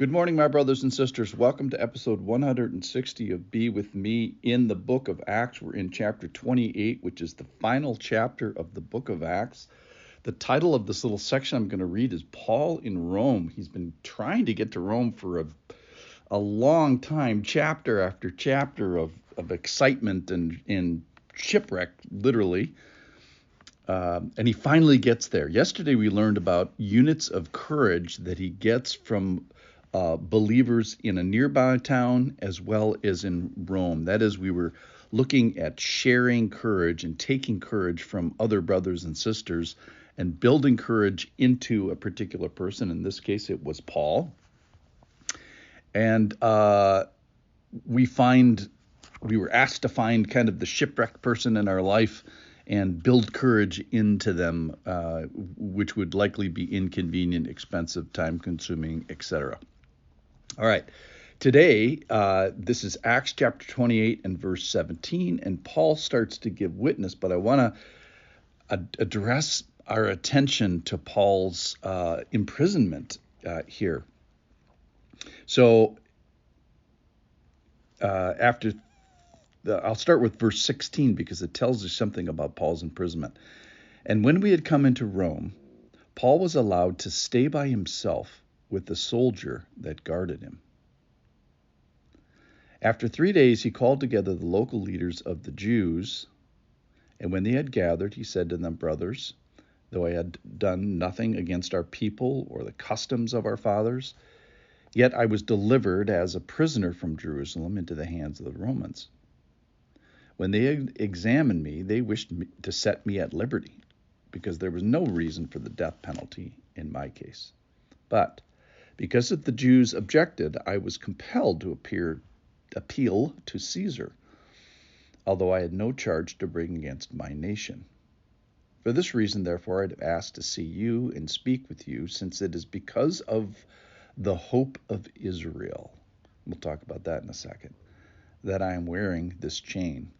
Good morning, my brothers and sisters. Welcome to episode 160 of Be With Me in the book of Acts. We're in chapter 28, which is the final chapter of the book of Acts. The title of this little section I'm going to read is Paul in Rome. He's been trying to get to Rome for a long time, chapter after chapter of excitement and shipwreck, literally. And he finally gets there. Yesterday we learned about units of courage that he gets from believers in a nearby town as well as in Rome. That is, we were looking at sharing courage and taking courage from other brothers and sisters and building courage into a particular person. In this case, it was Paul. And we were asked to find kind of the shipwrecked person in our life and build courage into them, which would likely be inconvenient, expensive, time-consuming, etc. All right, today, this is Acts chapter 28 and verse 17, and Paul starts to give witness, but I want to address our attention to Paul's imprisonment here. So I'll start with verse 16 because it tells us something about Paul's imprisonment. And when we had come into Rome, Paul was allowed to stay by himself with the soldier that guarded him. After 3 days, he called together the local leaders of the Jews, and when they had gathered, he said to them, "Brothers, though I had done nothing against our people or the customs of our fathers, yet I was delivered as a prisoner from Jerusalem into the hands of the Romans. When they examined me, they wished to set me at liberty, because there was no reason for the death penalty in my case. But because the Jews objected, I was compelled to appeal to Caesar, although I had no charge to bring against my nation. For this reason, therefore, I have asked to see you and speak with you, since it is because of the hope of Israel," we'll talk about that in a second, "that I am wearing this chain."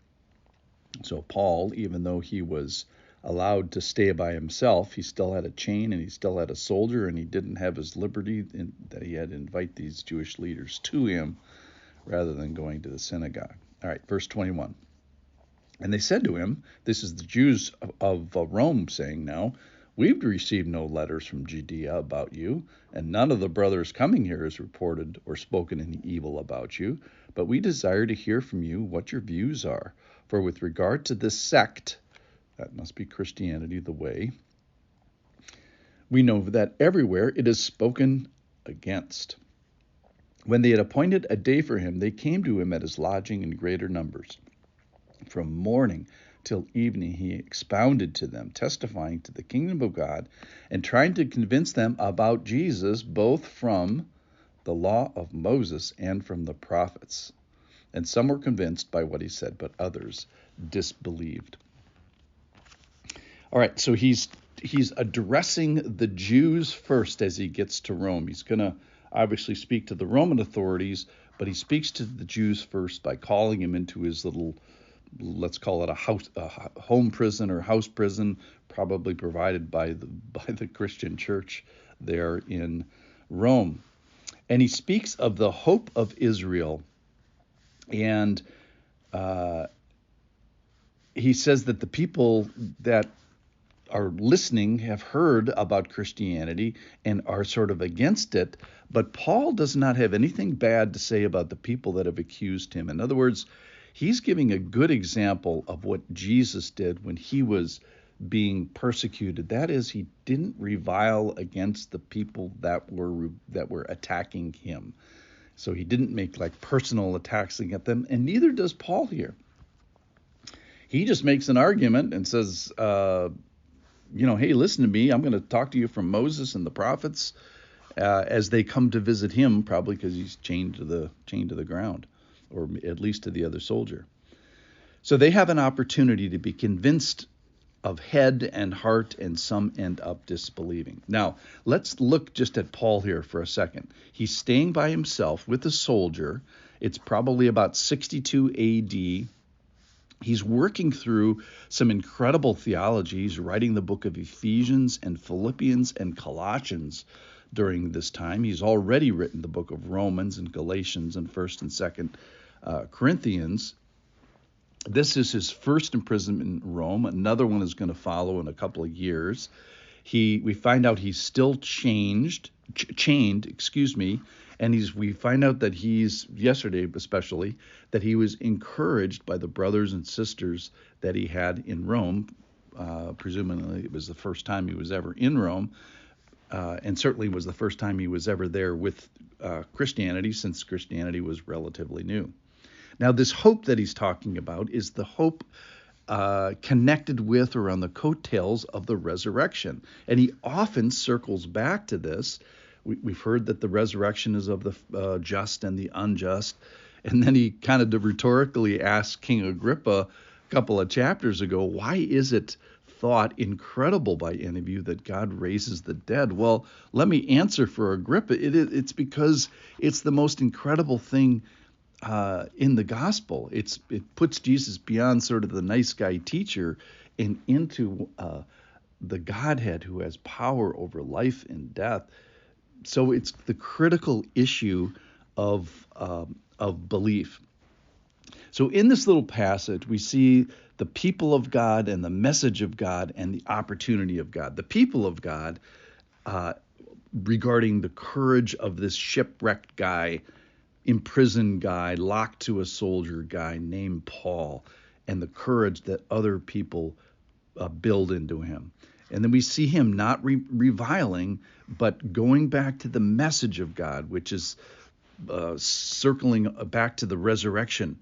So Paul, even though he was allowed to stay by himself, he still had a chain and he still had a soldier, and he didn't have his liberty that he had to invite these Jewish leaders to him rather than going to the synagogue. All right, verse 21. And they said to him, this is the Jews of Rome saying now, "We've received no letters from Judea about you, and none of the brothers coming here has reported or spoken any evil about you. But we desire to hear from you what your views are. For with regard to this sect," that must be Christianity, the way, "we know that everywhere it is spoken against." When they had appointed a day for him, they came to him at his lodging in greater numbers. From morning till evening he expounded to them, testifying to the kingdom of God and trying to convince them about Jesus, both from the law of Moses and from the prophets. And some were convinced by what he said, but others disbelieved. All right, so he's addressing the Jews first as he gets to Rome. He's going to obviously speak to the Roman authorities, but he speaks to the Jews first by calling him into his little, let's call it a home prison or house prison, probably provided by the Christian church there in Rome. And he speaks of the hope of Israel. And he says that the people that are listening have heard about Christianity and are sort of against it, but Paul does not have anything bad to say about the people that have accused him. In other words, he's giving a good example of what Jesus did when he was being persecuted. That is, he didn't revile against the people that were attacking him. So he didn't make like personal attacks against them, and neither does Paul here. He just makes an argument and says, hey, listen to me. I'm going to talk to you from Moses and the prophets as they come to visit him, probably because he's chained to the ground, or at least to the other soldier. So they have an opportunity to be convinced of head and heart, and some end up disbelieving. Now, let's look just at Paul here for a second. He's staying by himself with a soldier. It's probably about 62 AD. He's working through some incredible theology. He's writing the book of Ephesians and Philippians and Colossians during this time. He's already written the book of Romans and Galatians and 1st and 2nd Corinthians. This is his first imprisonment in Rome. Another one is going to follow in a couple of years. We find out he's still chained, and we find out that yesterday especially, that he was encouraged by the brothers and sisters that he had in Rome. Presumably it was the first time he was ever in Rome, and certainly was the first time he was ever there with Christianity, since Christianity was relatively new. Now, this hope that he's talking about is the hope connected with or on the coattails of the resurrection. And he often circles back to this. We've heard that the resurrection is of the just and the unjust. And then he kind of rhetorically asked King Agrippa a couple of chapters ago, why is it thought incredible by any of you that God raises the dead? Well, let me answer for Agrippa. It's because it's the most incredible thing in the gospel. It puts Jesus beyond sort of the nice guy teacher and into the Godhead who has power over life and death. So it's the critical issue of belief. So in this little passage, we see the people of God and the message of God and the opportunity of God. The people of God, regarding the courage of this shipwrecked guy, imprisoned guy, locked to a soldier guy named Paul, and the courage that other people build into him. And then we see him not reviling, but going back to the message of God, which is circling back to the resurrection.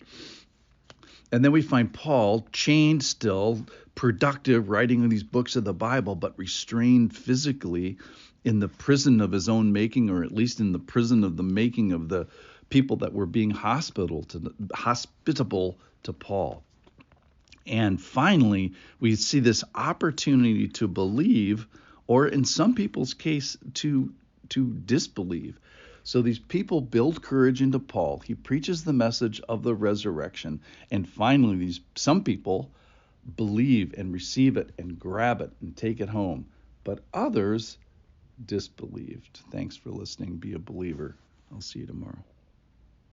And then we find Paul chained still, productive, writing these books of the Bible, but restrained physically in the prison of his own making, or at least in the prison of the making of the people that were being hospitable to Paul. And finally, we see this opportunity to believe, or in some people's case, to disbelieve. So these people build courage into Paul. He preaches the message of the resurrection. And finally, some people believe and receive it and grab it and take it home. But others disbelieved. Thanks for listening. Be a believer. I'll see you tomorrow.